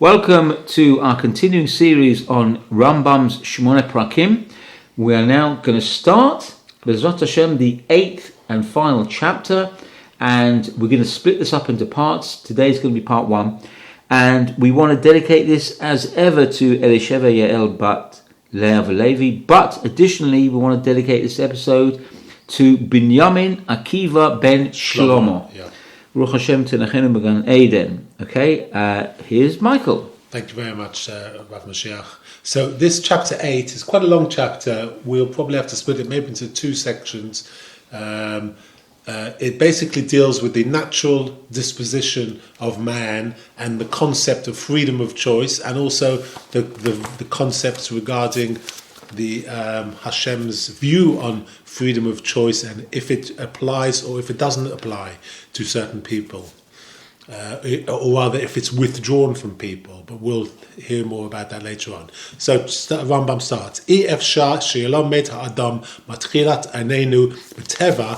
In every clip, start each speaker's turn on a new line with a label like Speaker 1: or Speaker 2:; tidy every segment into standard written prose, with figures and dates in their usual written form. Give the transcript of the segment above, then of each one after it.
Speaker 1: Welcome to our continuing series on Rambam's Shemonah Perakim. We are now going to start, B'ezrat Hashem, the 8th and final chapter, and we're going to split this up into parts. Today's going to be part 1, and we want to dedicate this as ever to Elisheva Yael Bat Leah Levi, but additionally we want to dedicate this episode to Binyamin Akiva ben Shlomo. Ruach Hashem Tenachenu B'Gan Eden. Okay, here's Michael.
Speaker 2: Thank you very much, Rav Mashiach. So this chapter 8 is quite a long chapter. We'll probably have to split it maybe into 2 sections. It basically deals with the natural disposition of man and the concept of freedom of choice, and also the concepts regarding the Hashem's view on freedom of choice, and if it applies or if it doesn't apply to certain people, or rather if it's withdrawn from people. But we'll hear more about that later on. So Rambam starts: אי אפשר שילמד האדם מתחילת עינינו בטבע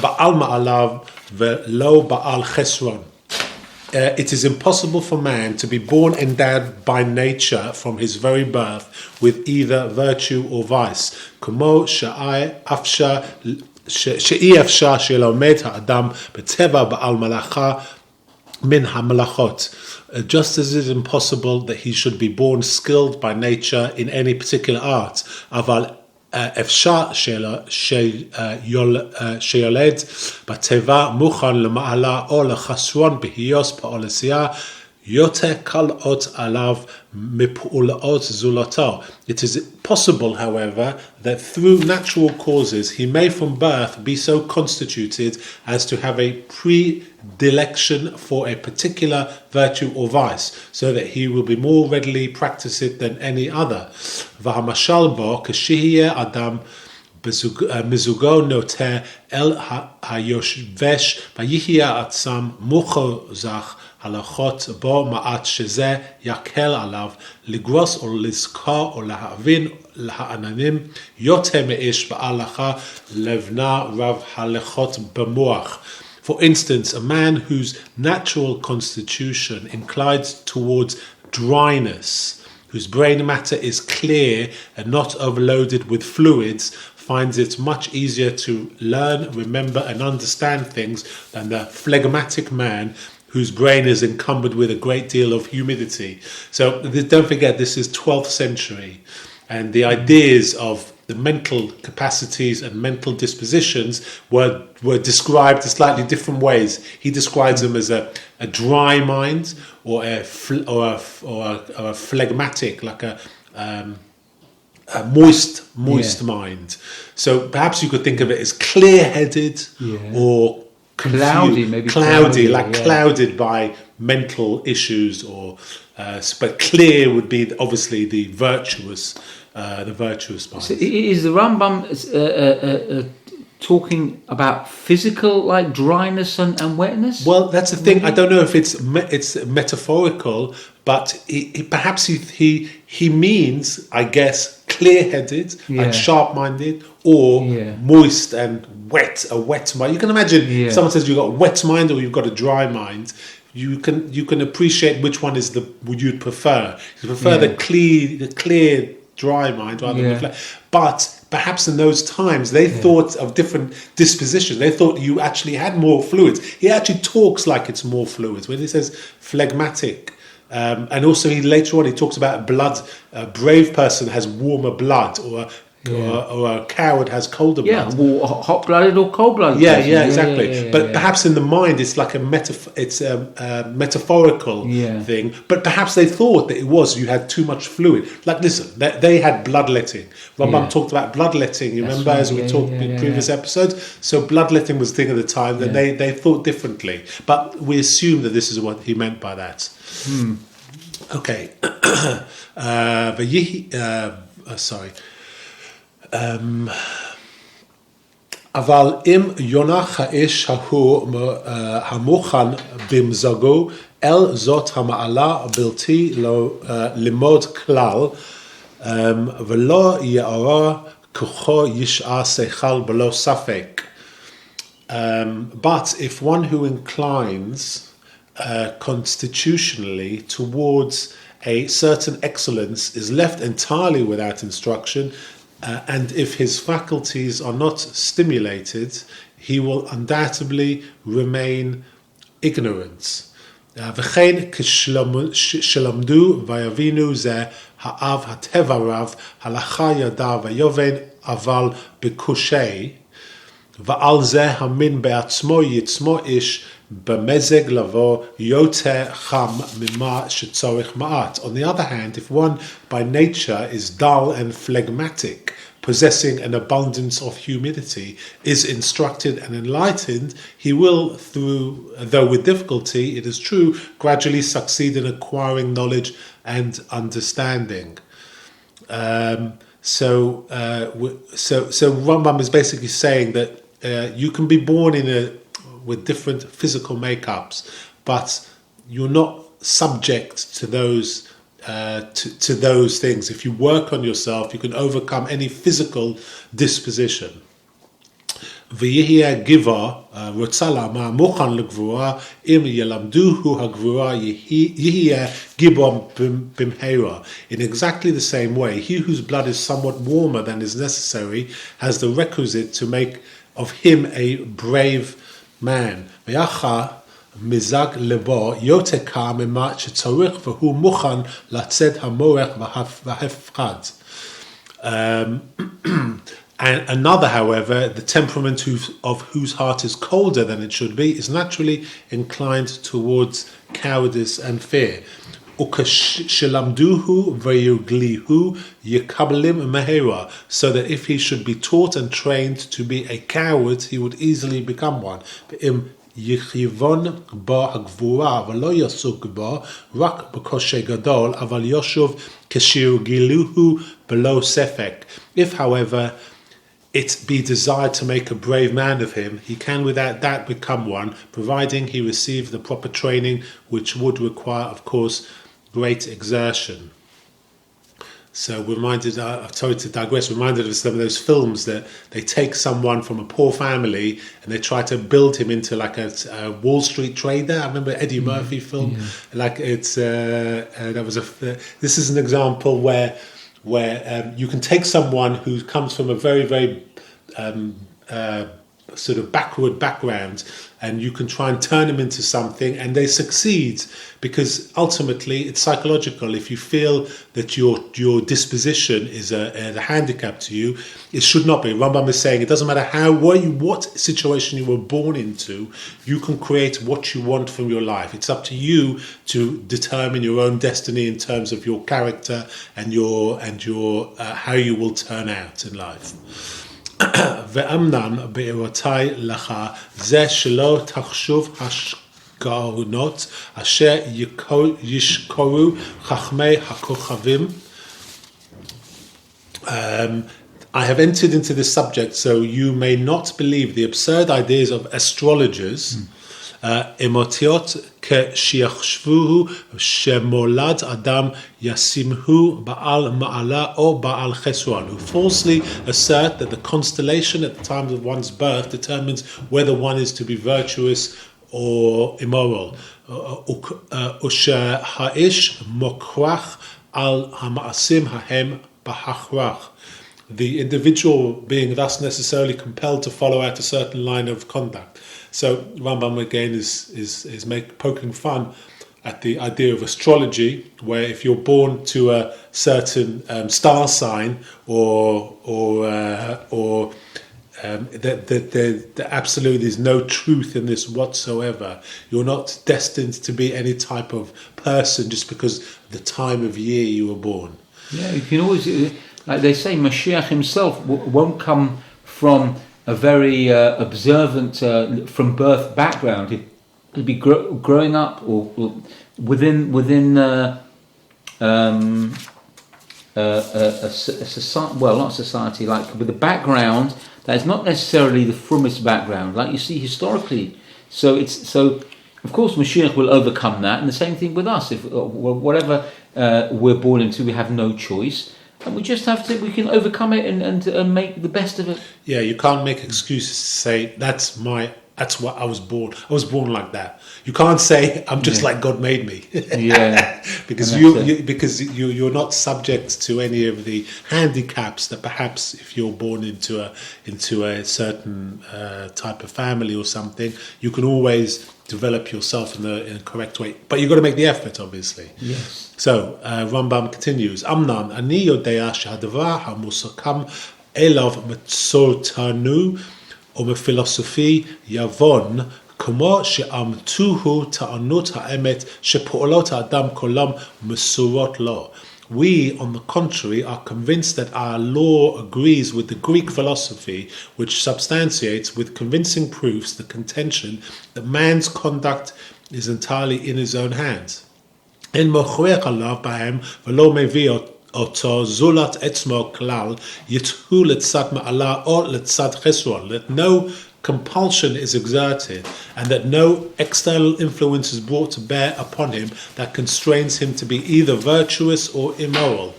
Speaker 2: בעל מעליו ולא בעל חסרון. It is impossible for man to be born endowed by nature from his very birth with either virtue or vice. כמו שאי אפשר שילמד האדם בטבע בעל מלאכה min hamalachot. Just as it is impossible that he should be born skilled by nature in any particular art, aval אפשר שיולד בטבע מוכן למעלה או לחסרון בהיוס פעולתיה יותר קלות עליו מפעולות זולתו. It is possible, however, that through natural causes he may from birth be so constituted as to have a predilection for a particular virtue or vice, so that he will be more readily practice it than any other. והמשל בו כשיהיה אדם מזוגו נוטה אל היושבש ויהיה עצם מוחזק הלכות בו מעט שזה יקל עליו לגרוס או לזכור או להבין לעננים יותר מאיש בהלכה לבנה רב הלכות במוח. For instance, a man whose natural constitution inclines towards dryness, whose brain matter is clear and not overloaded with fluids, finds it much easier to learn, remember and understand things than the phlegmatic man whose brain is encumbered with a great deal of humidity. So don't forget, this is 12th century, and the ideas of the mental capacities and mental dispositions were described in slightly different ways. He describes them as a dry mind, or a phlegmatic, like a moist mind. So perhaps you could think of it as clear-headed, or clouded by mental issues, or but clear would be obviously the virtuous mind.
Speaker 1: So is the Rambam talking about physical, like dryness and wetness?
Speaker 2: Well, that's the thing. I don't know if it's metaphorical, but perhaps he means, I guess, clear-headed and sharp-minded, or moist and wet, a wet mind. You can imagine if someone says you've got a wet mind or you've got a dry mind. You can appreciate which one is would you prefer. You prefer the clear dry mind rather than the flat. But perhaps in those times they thought of different dispositions. They thought you actually had more fluids. He actually talks like it's more fluids when he says phlegmatic. And also later on he talks about blood. A brave person has warmer blood, or a coward has colder blood.
Speaker 1: Yeah, hot-blooded or cold-blooded.
Speaker 2: Exactly. But perhaps in the mind it's like a metaphorical thing. But perhaps they thought that it was you had too much fluid. Like, listen, they had bloodletting. Rambam talked about bloodletting. You remember, as we talked in previous episodes. So bloodletting was a thing at the time that they thought differently. But we assume that this is what he meant by that. Okay. Sorry. אבל אם יונח האיש ההוא המוכן במזגו אל זאת המעלה בלתי לימוד כלל, ולא יעורר כוחו ישעה שכל בלא ספק. But if one who inclines constitutionally towards a certain excellence is left entirely without instruction, and if his faculties are not stimulated, he will undoubtedly remain ignorant. וכן כשלמדו ויבינו זה האב הטבע רב, הלכה ידע ויובן אבל בקושי, ועל זה המין בעצמו יצמו איש במזג לבוא יותר חם ממה שצורך מעט. On the other hand, if one by nature is dull and phlegmatic, possessing an abundance of humidity, is instructed and enlightened, he will, though with difficulty, it is true, gradually succeed in acquiring knowledge and understanding. So Rambam is basically saying that you can be born with different physical makeups, but you're not subject to those to those things. If you work on yourself, you can overcome any physical disposition. ויהיה גבעה רוצה למה מוכן לגבורה אם ילמדוהו הגבורה יהיה גיבור במהרה. In exactly the same way, he whose blood is somewhat warmer than is necessary has the requisite to make of him a brave man. ויחד מזג לבו יותר קר ממה שצריך והוא מוכן לצאת המורך וההפחד. And another, however, the temperament of whose heart is colder than it should be, is naturally inclined towards cowardice and fear. וכשלמדוהו ויגליהו יקבלים מהרה, so that if he should be taught and trained to be a coward, he would easily become one. ואם יכיוון בו הגבורה ולא יסוג בו רק בקושי גדול, אבל ישוב כשירגילוהו בלא ספק. If, however, it be desired to make a brave man of him, he can without doubt become one, providing he receive the proper training, which would require, of course, great exertion. So reminded, sorry to digress, reminded of some of those films that they take someone from a poor family and they try to build him into like a Wall Street trader. I remember Eddie Murphy film, like it's this is an example where you can take someone who comes from a very, very sort of backward background, and you can try and turn them into something, and they succeed because ultimately it's psychological. If you feel that your disposition is a handicap to you, it should not be. Rambam is saying it doesn't matter what situation you were born into, you can create what you want from your life. It's up to you to determine your own destiny in terms of your character and your how you will turn out in life. ואמנם בארותיי לך זה שלא תחשוב השגאונות אשר ישקורו חכמי הכוכבים. I have entered into this subject so you may not believe the absurd ideas of astrologers. אמותיות כשיחשבוהו שמולד אדם ישימהו בעל מעלה או בעל חסרון, who falsely assert that the constellation at the time of one's birth determines whether one is to be virtuous or immoral. ושהאיש מוכרח על המעשים ההם בהכרח. The individual being thus necessarily compelled to follow out a certain line of conduct. So Rambam again is poking fun at the idea of astrology, where if you're born to a certain star sign or that absolutely is no truth in this whatsoever. You're not destined to be any type of person just because the time of year you were born.
Speaker 1: Yeah, you can always, like they say, Mashiach himself won't come from a very observant, from birth background. He'd be growing up or within a society, well, not society, like with a background that is not necessarily the frummest background, like you see historically. So of course Mashiach will overcome that, and the same thing with us. If whatever we're born into, we have no choice. And we just have to, we can overcome it and make the best of it.
Speaker 2: Yeah, you can't make excuses to say, that's my That's what I was born. I was born like that. You can't say I'm just like God made me. Because you're not subject to any of the handicaps that perhaps if you're born into a certain type of family or something, you can always develop yourself in a correct way. But you've got to make the effort, obviously.
Speaker 1: Yes.
Speaker 2: So Rambam continues. Amnan ani yodea shehadavar hamusakam elav mitzotanu ומפילוסופי יוון, כמו שאמתוהו טענות האמת שפועלות האדם כולם מסורות לו. We, on the contrary, are convinced that our law agrees with the Greek philosophy, which substantiates with convincing proofs the contention that man's conduct is entirely in his own hands. אין מוכרח עליו בהם ולא מביא אותו זולת עצמו כלל יתהו לצד מעלה או לצד חסרון, that no compulsion is exerted and that no external influence is brought to bear upon him that constrains him to be either virtuous or immoral.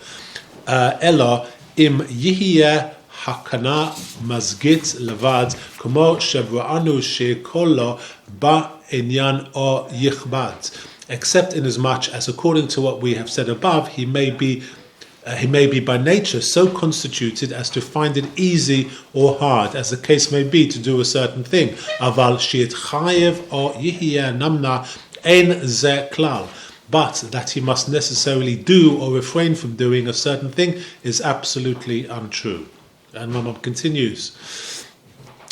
Speaker 2: אלא אם יהיה הקנה מזגית לבד, כמו שראינו שכולו בעניין או יכבד, except inasmuch as according to what we have said above, he may be by nature so constituted as to find it easy or hard, as the case may be, to do a certain thing. Aval she'etchayev or yihya namna ein ze klal. But that he must necessarily do or refrain from doing a certain thing is absolutely untrue. And Rambam continues.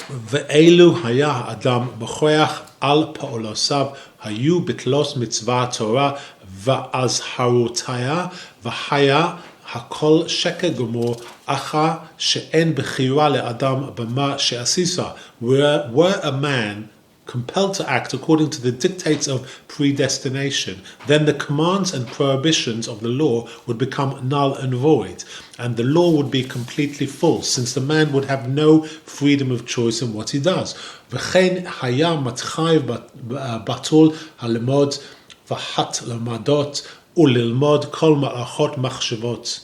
Speaker 2: Ve'elu haya adam b'choach al pa'olosav hayu bitlos mitzvah Torah va'azharutaya v'haya הכל שקר גמור, אחר שאין בחירה לאדם במה שעשיסה. Were a man compelled to act according to the dictates of predestination, then the commands and prohibitions of the law would become null and void, and the law would be completely false, since the man would have no freedom of choice in what he does. וכן היה מתחייב בתול הלימוד והתלמדות וללמוד כל מערכות מחשבות.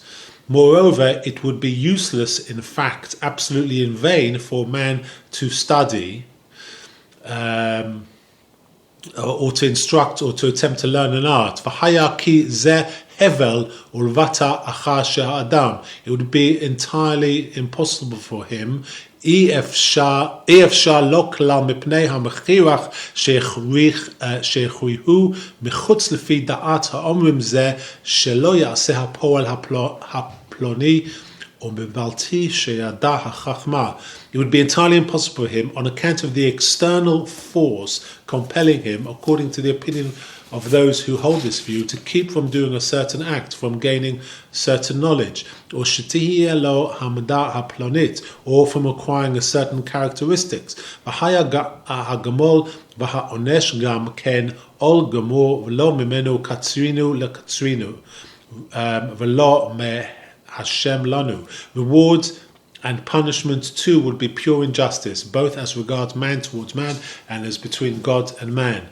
Speaker 2: Moreover, it would be useless, in fact, absolutely in vain, for man to study or to instruct or to attempt to learn an art. V'haya ki ze hevel ulvata achar she'adam. It would be entirely impossible for him. אי אפשר לא כלל מפני המכריח שהכריעו מחוץ לפי דעת האומרים זה שלא יעשה הפועל הפלוני ומבלתי שידע החכמה. It would be entirely impossible for him on account of the external force compelling him, according to the opinion of those who hold this view, to keep from doing a certain act, from gaining certain knowledge, or shetihiya lo hamda haplonit, or from acquiring a certain characteristics. V'haya hagamol v'haonesh gam ken ol gamor v'lo mimenu katsrinu lekatsrinu v'lo me Hashem lanu. Rewards and punishment too would be pure injustice, both as regards man towards man and as between God and man.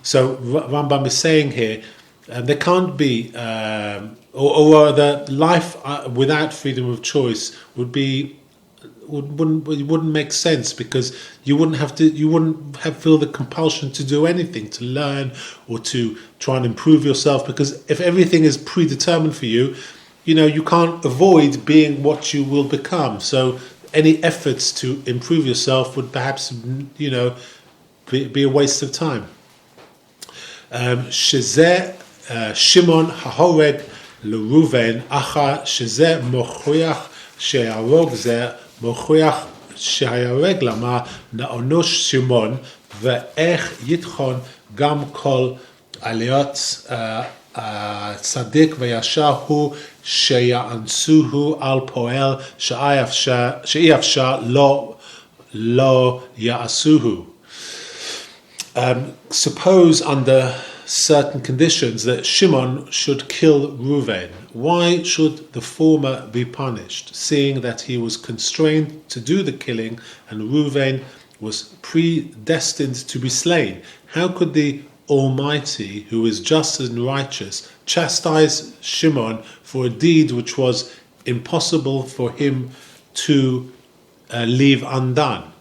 Speaker 2: So Rambam is saying here, there can't be, or the life without freedom of choice wouldn't make sense, because you wouldn't feel the compulsion to do anything, to learn or to try and improve yourself, because if everything is predetermined for you, you can't avoid being what you will become. So any efforts to improve yourself would perhaps, be a waste of time. שזה שמעון ההורג לראובן, אחר שזה מוכיח שההרוג זה מוכיח שההורג למה נענוש שמעון, ואיך יתכון גם כל עליות צדיק וישר הוא שיאנסוהו על פועל שאי אפשר לא יעשוהו. Suppose under certain conditions that Shimon should kill Reuven. Why should the former be punished, seeing that he was constrained to do the killing and Reuven was predestined to be slain? How could the Almighty, who is just and righteous, chastise Shimon for a deed which was impossible for him to leave undone?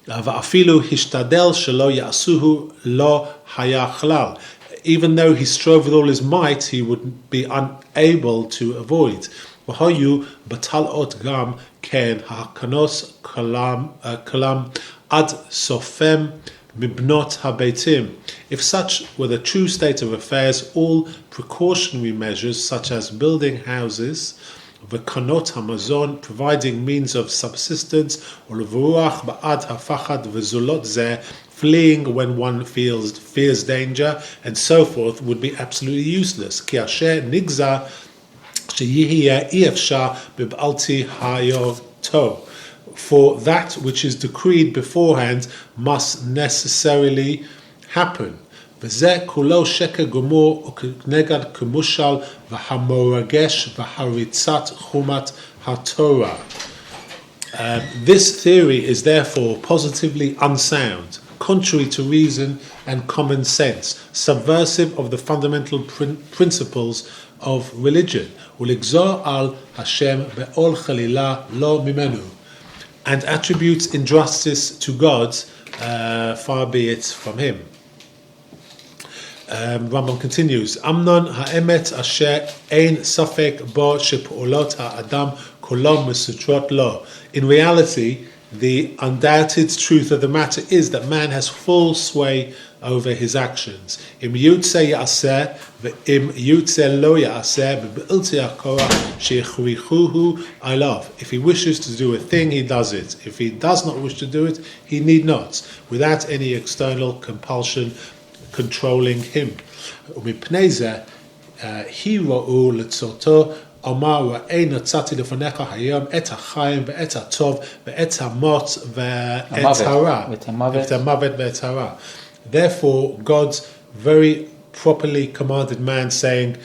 Speaker 2: ואפילו השתדל שלא יעשוהו לא היה כלל. Even though he strove with all his might, he would be unable to avoid. והיו בטלות גם כן הכנוס כלם עד סופם מבנות הביתים. If such were the true state of affairs, all precautionary measures such as building houses, וקנות המזון, providing means of subsistence, ולברוח בעד הפחד וזולות זה, fleeing when one fears danger, and so forth, would be absolutely useless. כי אשר נגזר שיהיה אי אפשר בבעלתי היותו. For that which is decreed beforehand must necessarily happen. וזה כולו שקר גמור וכנגד כמשל והמורגש והריצת חומת התורה. This theory is therefore positively unsound, contrary to reason and common sense, subversive of the fundamental principles of religion. ולגזור על השם בעול חלילה לא ממנו. And attributes injustice to God, far be it from him. Rambam continues, Amnon ha'emet asher ein safek bo shep'olot ha'adam kolom mesutrot lo. In reality, the undoubted truth of the matter is that man has full sway over his actions. Im yutze ya'aseh ve'im yutze lo ya'aseh be'ilti ha'korah she'chrichuhu alav. If he wishes to do a thing, he does it. If he does not wish to do it, he need not, without any external compulsion controlling him. ומפני זה, היראו לצורתו, אמר ואין נצאתי לפניך היום את החיים ואת הטוב ואת המות ואת הרע. ואת המוות ואת הרע. Therefore, God very properly commanded man, saying,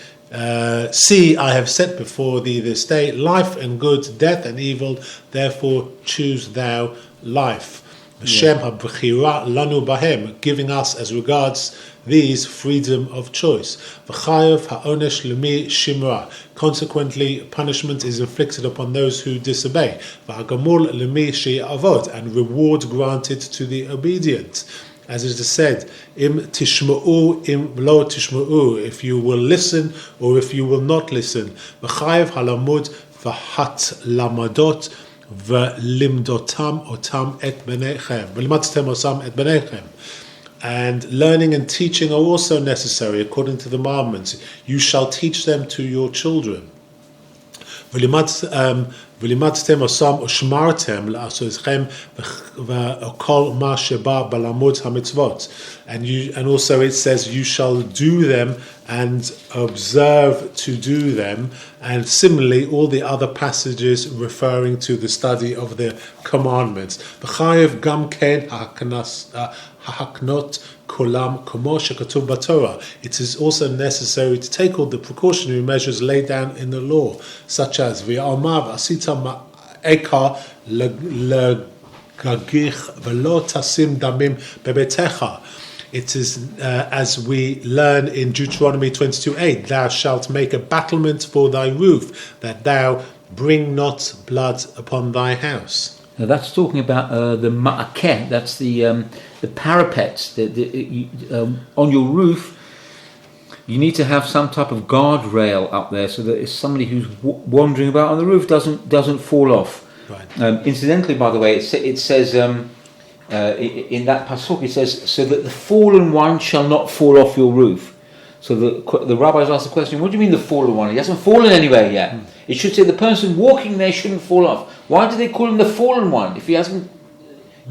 Speaker 2: see, I have set before thee this day life and good, death and evil, therefore choose thou life. Hashem ha-b'chira lanu bahem, giving us as regards these freedom of choice. V'chayav ha'onesh l'mi shimra. Consequently, punishment is inflicted upon those who disobey. V'hagamul l'mi she'avot, and reward granted to the obedient. As it is said, im tishma'u, im lo tishma'u, if you will listen or if you will not listen. V'chayav halamud v'hat lamadot, ולימדותם אותם את בניכם, ולימדתם אותם את בניכם. And learning and teaching are also necessary according to the commandments. You shall teach them to your children. ולימדתם אותם ושמרתם לעשותכם וכל מה שבא בלימוד המצוות. And also it says you shall do them and observe to do them, and similarly all the other passages referring to the study of the commandments. V'chayev gam ken ha'aknot kolam komo shekatuv b'Torah. It is also necessary to take all the precautionary measures laid down in the law, such as v'ya'amav asita ma'eka l'gagich v'lo tasim damim bebetecha. It is as we learn in Deuteronomy 22:8, thou shalt make a battlement for thy roof, that thou bring not blood upon thy house.
Speaker 1: Now that's talking about the ma'akeh, that's the parapets. On your roof, you need to have some type of guardrail up there so that if somebody who's wandering about on the roof doesn't fall off.
Speaker 2: Right.
Speaker 1: Incidentally, by the way, it says in that pasuk, it says, so that the fallen one shall not fall off your roof. So the rabbis asked the question, what do you mean the fallen one? He hasn't fallen anywhere yet. It should say the person walking there shouldn't fall off. Why do they call him the fallen one if he hasn't,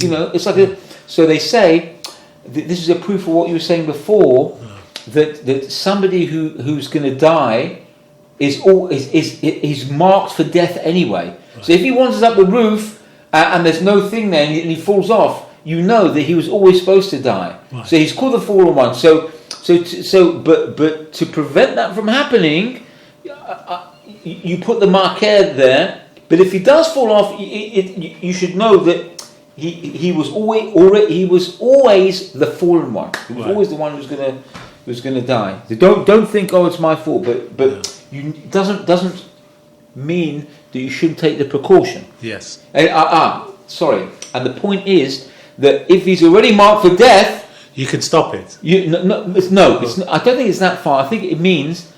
Speaker 1: it's like so they say, this is a proof of what you were saying before, that somebody who's going to die is marked for death anyway. Right. So if he wanders up the roof and there's no thing there and he falls off, you know that he was always supposed to die. Right. So he's called the fallen one. But to prevent that from happening, you put the marker there. But if he does fall off, you should know that he was always the fallen one. He was always the one who's going to die. So don't think, it's my fault. But doesn't mean that you shouldn't take the precaution.
Speaker 2: Yes.
Speaker 1: Sorry. And the point is that if he's already marked for death,
Speaker 2: you can stop it.
Speaker 1: It's not, I don't think it's that far. I think it means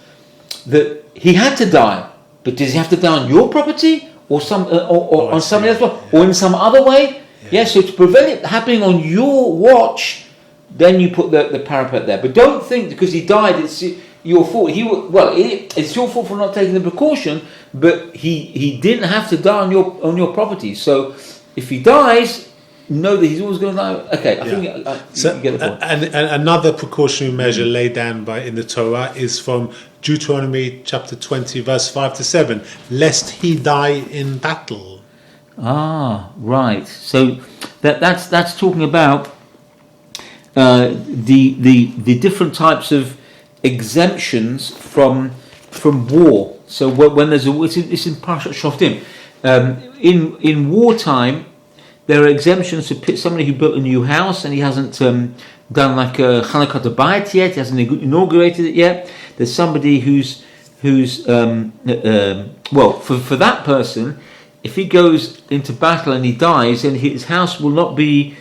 Speaker 1: that he had to die, but does he have to die on your property or on somebody else's, or in some other way? Yeah. So to prevent it happening on your watch, then you put the parapet there. But don't think because he died, it's your fault. It's your fault for not taking the precaution, but he didn't have to die on your property. So if he dies, know that he's always going to die. Okay, I think you get the point.
Speaker 2: And another precautionary measure laid down in the Torah is from Deuteronomy chapter 20, verse 5 to 7, lest he die in battle.
Speaker 1: Ah, right. So that's talking about the different types of exemptions from war. So when there's it's in Parashat Shoftim. In wartime, there are exemptions to somebody who built a new house and he hasn't done like a Chanukah Bayit yet. He hasn't inaugurated it yet. There's somebody who's for that person, if he goes into battle and he dies, then his house will not be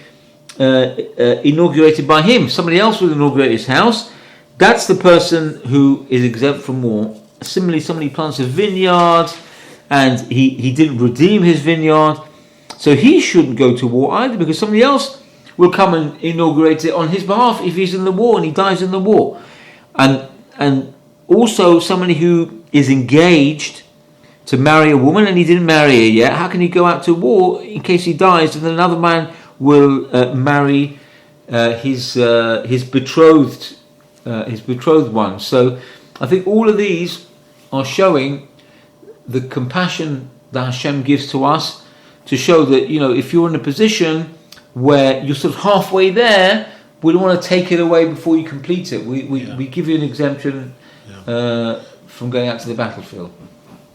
Speaker 1: inaugurated by him. Somebody else will inaugurate his house. That's the person who is exempt from war. Similarly, somebody plants a vineyard and he didn't redeem his vineyard, so he shouldn't go to war either, because somebody else will come and inaugurate it on his behalf if he's in the war and he dies in the war. And also somebody who is engaged to marry a woman and he didn't marry her yet, how can he go out to war in case he dies and then another man will marry his betrothed one? So I think all of these are showing the compassion that Hashem gives to us, to show that, if you're in a position where you're sort of halfway there, we don't want to take it away before you complete it. We give you an exemption from going out to the battlefield.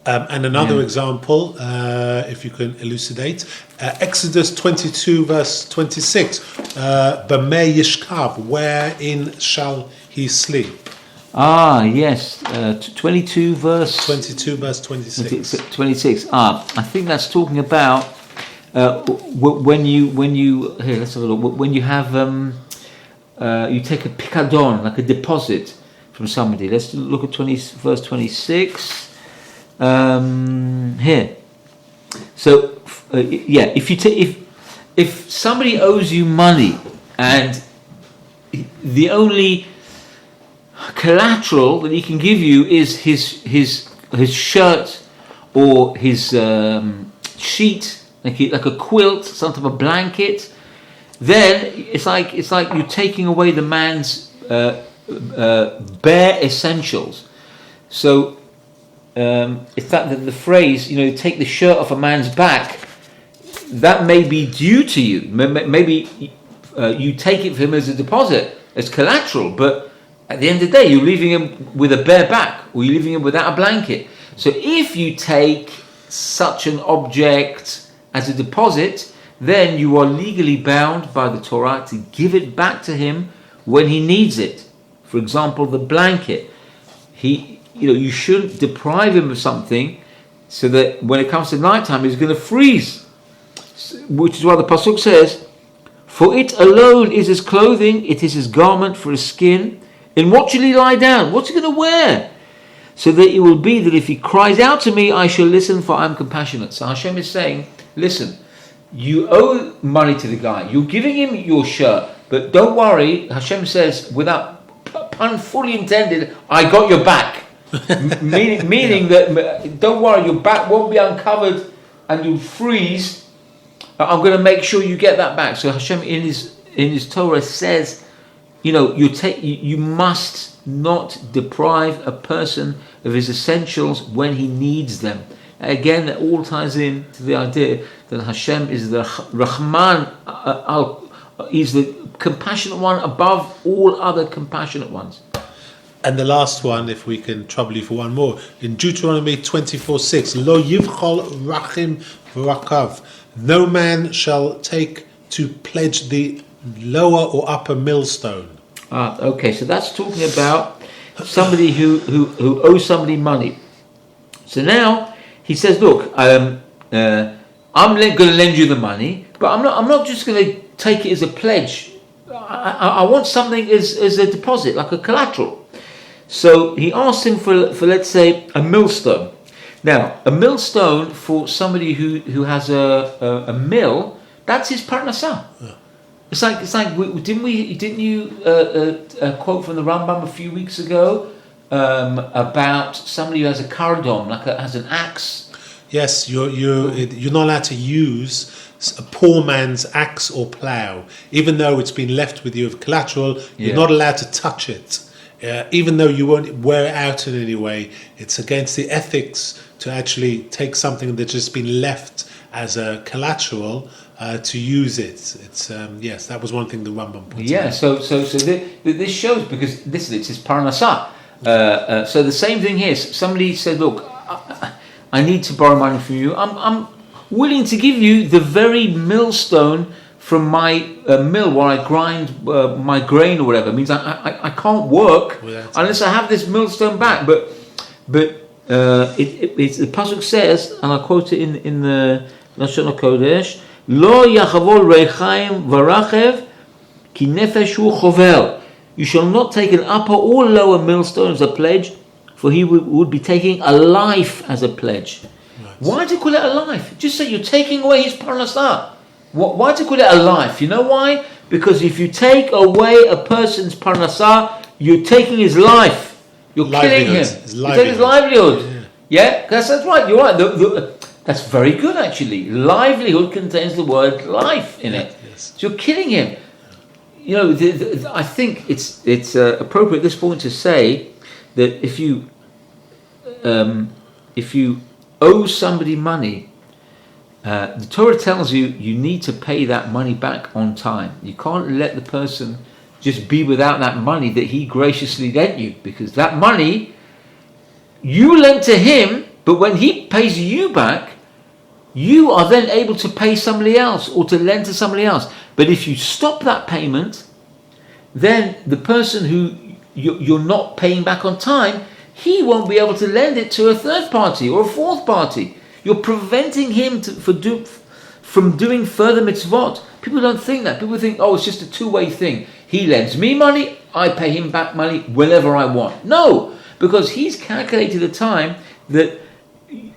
Speaker 2: And another example, if you can elucidate, Exodus 22 verse 26, B'mei yishkav, wherein shall he sleep?
Speaker 1: Ah, yes, 22 verse
Speaker 2: 26.
Speaker 1: 26. I think that's talking about when you here. Let's have a look. When you have you take a pikadon, like a deposit from somebody. Let's look at verse 26. Here. So if somebody owes you money and the only collateral that he can give you is his shirt or his sheet, like a quilt, some type of blanket, then it's like you're taking away the man's bare essentials. So it's that the phrase, take the shirt off a man's back, that may be due to you. Maybe you take it from him as a deposit, as collateral, but at the end of the day, you're leaving him with a bare back, or you're leaving him without a blanket. So if you take such an object as a deposit, then you are legally bound by the Torah to give it back to him when he needs it. For example, the blanket. You shouldn't deprive him of something so that when it comes to nighttime, he's going to freeze. Which is why the Pasuk says, "For it alone is his clothing, it is his garment for his skin. In what shall he lie down? What's he going to wear? So that it will be that if he cries out to me, I shall listen, for I am compassionate." So Hashem is saying, listen, you owe money to the guy. You're giving him your shirt, but don't worry. Hashem says, without pun fully intended, I got your back. meaning that don't worry, your back won't be uncovered and you'll freeze. I'm going to make sure you get that back. So Hashem in his Torah says, you must not deprive a person of his essentials when he needs them. Again, that all ties in to the idea that Hashem is the Rahman, he's the compassionate one above all other compassionate ones.
Speaker 2: And the last one, if we can trouble you for one more, in Deuteronomy 24:6, Lo yivchol rachim v'rakav, no man shall take to pledge the lower or upper millstone.
Speaker 1: Okay, so that's talking about somebody who owes somebody money. So now he says, look, I'm going to lend you the money, but I'm not just going to take it as a pledge. I want something as a deposit, like a collateral. So he asked him for let's say a millstone. Now, a millstone for somebody who has a mill, that's his parnasah. Yeah. It's like didn't you quote from the Rambam a few weeks ago about somebody who has a kardom, has an axe.
Speaker 2: Yes, you're not allowed to use a poor man's axe or plough, even though it's been left with you as collateral. You're not allowed to touch it, even though you won't wear it out in any way. It's against the ethics to actually take something that's just been left as a collateral to use it. It's yes, that was one thing the Rambam pointed out.
Speaker 1: So this shows, because listen, it's his parnasah. So the same thing here. Somebody said, look, I need to borrow money from you. I'm willing to give you the very millstone from my mill where I grind my grain or whatever. It means I can't work unless I have this millstone back. But the pasuk says, and I quote it in the Lashon HaKodesh, Lo yachavol reichaim v'rachev ki nefesh hu chovel. You shall not take an upper or lower millstone as a pledge, for he would be taking a life as a pledge. Right. Why do you call it a life? Just say you're taking away his parnasah. Why do you call it a life? You know why? Because if you take away a person's parnasah, you're taking his life. You're killing him. You're taking his livelihood. Yeah? That's right. You're right. That's very good, actually. Livelihood contains the word life in it. Yes. So you're killing him. You know, I think it's appropriate at this point to say that if you owe somebody money, the Torah tells you need to pay that money back on time. You can't let the person just be without that money that he graciously lent you, because that money you lent to him, but when he pays you back, you are then able to pay somebody else or to lend to somebody else. But if you stop that payment, then the person who you're not paying back on time, he won't be able to lend it to a third party or a fourth party. You're preventing him from doing further mitzvot. People don't think that. People think, it's just a two-way thing. He lends me money, I pay him back money whenever I want. No, because he's calculated the time that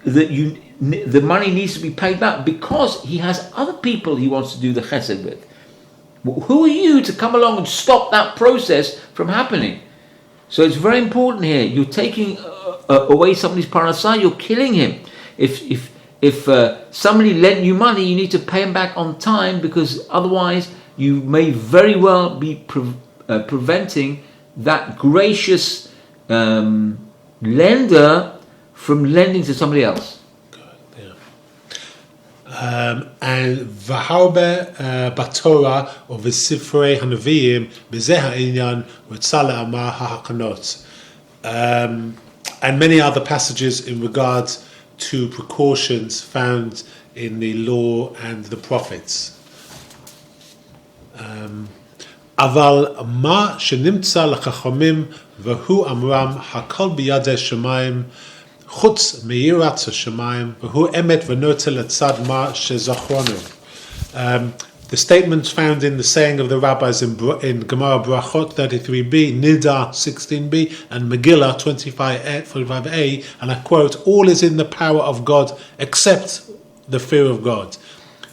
Speaker 1: the money needs to be paid back, because he has other people he wants to do the chesed with. Who are you to come along and stop that process from happening? So it's very important here. You're taking away somebody's parnasah, you're killing him. If somebody lent you money, you need to pay him back on time, because otherwise you may very well be preventing that gracious lender from lending to somebody else.
Speaker 2: And v'harbe b'Torah or v'sifrei hanaviyim b'zeh ha'inyan v'tzala amar ha'hakanot. And many other passages in regards to precautions found in the law and the prophets. Aval ma shenimtza l'chachamim v'hu amram hakol biyadei shemayim chutz meirat hashemayim v'hu emet v'notel etzad ma shezachronu. The statements found in the saying of the rabbis in Gemara Brachot 33b, Nidar 16b, and Megillah 45a, and I quote, "All is in the power of God except the fear of God,"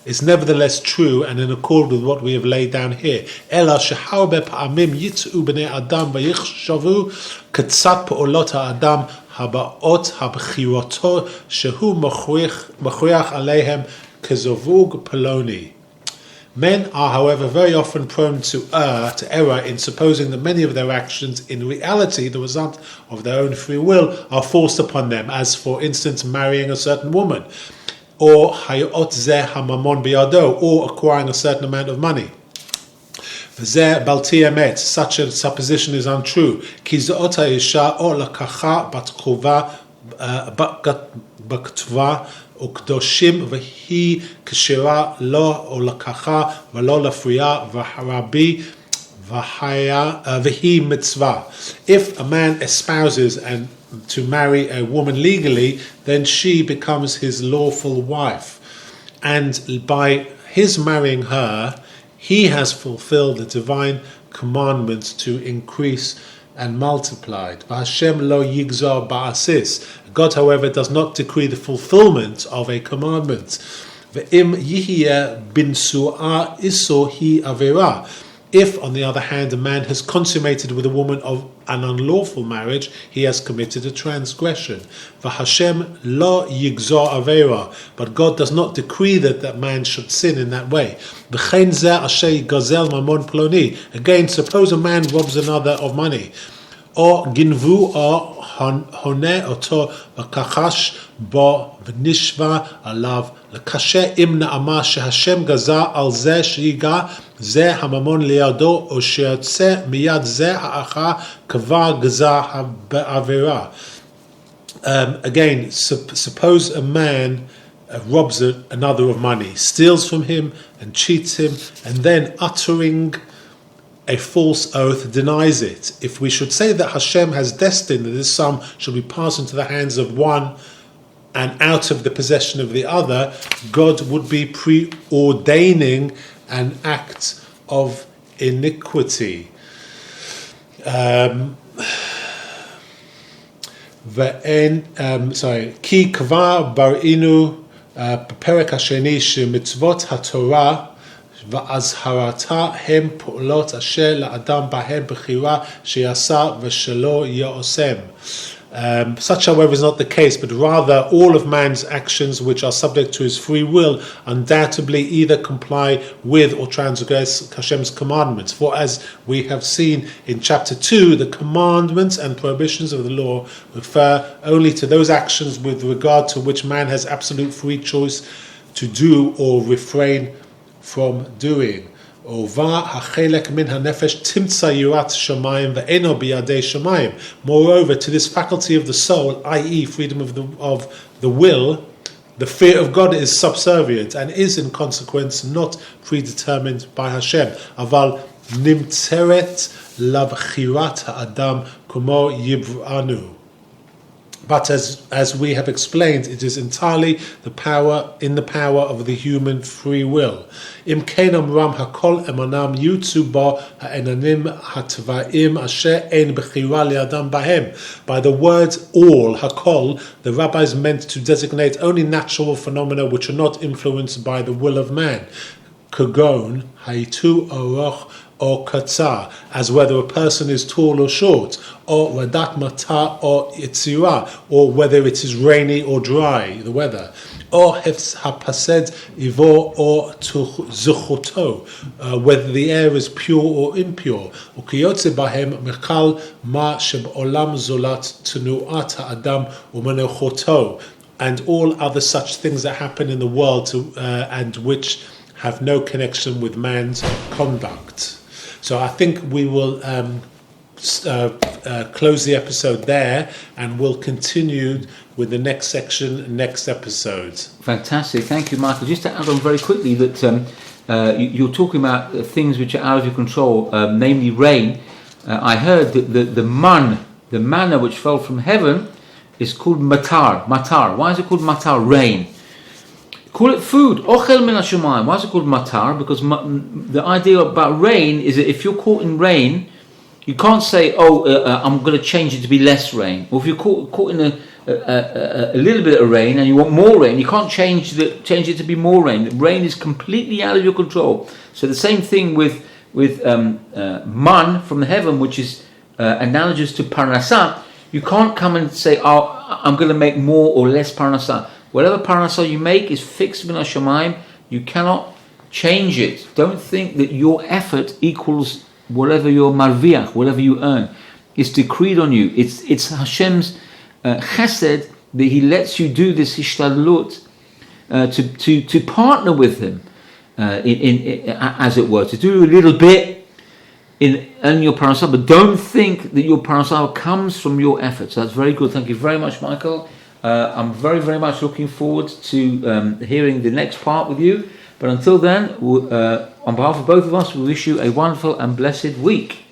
Speaker 2: is nevertheless true and in accord with what we have laid down here. Ela sheharbe pa'amim yitz'u b'nei adam v'yichshavu katzat pa'olot ha'adam haba'ot hab'chiroto shehu mochriach aleihem kezovug peloni. Men are, however, very often prone to error in supposing that many of their actions, in reality, the result of their own free will, are forced upon them, as, for instance, marrying a certain woman, or hayot zeh hamamon biyado, or acquiring a certain amount of money. V'zeh balti emet, such a supposition is untrue. Ki zot ha'isha o lakacha bat chova b'ktva וקדושים והיא כשרה לא או לקחה ולא לפריעה והרבי והיא מצווה. If a man espouses and to marry a woman legally, then she becomes his lawful wife, and by his marrying her, He has fulfilled the divine commandment to increase and multiplied. V'Hashem lo yigzor ba'asis. God, however, does not decree the fulfillment of a commandment. Ve'im yihiyeh bin su'ah iso hi avera. If, on the other hand, a man has consummated with a woman of an unlawful marriage, he has committed a transgression. V'Hashem lo yigzor avera. But God does not decree that man should sin in that way. V'chein zeh asher gazel mamon ploni. Again, suppose a man robs another of money, or ginvu, or honeh oto v'kachash bo v'nishva alav l'kashe im na'ama shehashem gaza al zeh shiga zeh hamamon liado o sheyotze miyad zeh ha'acha kvar gaza ha'avera. Again, suppose a man robs another of money, steals from him and cheats him, and then uttering a false oath denies it. If we should say that Hashem has destined that this sum shall be passed into the hands of one and out of the possession of the other, God would be preordaining an act of iniquity. Ki kvar barinu Pirkei Hasheni shemitzvot haTorah v'azharata hem pu'olot asher la'adam bahem b'chira sheyasa v'shelo ya'osem. Such, however, is not the case, but rather all of man's actions which are subject to his free will undoubtedly either comply with or transgress Hashem's commandments. For as we have seen in chapter 2, the commandments and prohibitions of the law refer only to those actions with regard to which man has absolute free choice to do or refrain from doing. Moreover, to this faculty of the soul, i.e. freedom of the will, the fear of God is subservient and is in consequence not predetermined by Hashem. Aval nimtzeret labchirat ha'adam kumo yibranu. But as we have explained, it is entirely the power of the human free will. Im kein amram hakol emanam yutzu bo ha'enanim hatva'im asher ein bechira li'adam bahem. By the words all, hakol, the rabbis meant to designate only natural phenomena which are not influenced by the will of man. Kagon, haitu oroch, or katzar, as whether a person is tall or short, or radat mata or itzira, or whether it is rainy or dry, the weather, or hefs hapased ivor or zuchoto, whether the air is pure or impure, or kiyotze bahem mechal ma sheb'olam zolat tenuat ha'adam u'menochoto, and all other such things that happen in the world and which have no connection with man's conduct. So I think we will close the episode there, and we'll continue with the next section next episode.
Speaker 1: Fantastic, thank you, Michael. Just to add on very quickly that you're talking about things which are out of your control, namely rain. I heard that the manna which fell from heaven is called matar. Matar. Why is it called matar? Rain. Call it food. Ochel min hashamayim. Why is it called matar? Because the idea about rain is that if you're caught in rain, you can't say, I'm going to change it to be less rain. Or if you're caught in a little bit of rain and you want more rain, you can't change it to be more rain. Rain is completely out of your control. So the same thing with man from the heaven, which is analogous to parnasah. You can't come and say, I'm going to make more or less parnasah. Whatever parnasah you make is fixed min hashamayim. You cannot change it. Don't think that your effort equals whatever your marviach, whatever you earn. It's decreed on you. It's Hashem's chesed that He lets you do this hishtadlut to partner with Him, in as it were, to do a little bit in your parnasah. But don't think that your parnasah comes from your effort. So that's very good. Thank you very much, Michael. I'm very, very much looking forward to hearing the next part with you. But until then, on behalf of both of us, we wish you a wonderful and blessed week.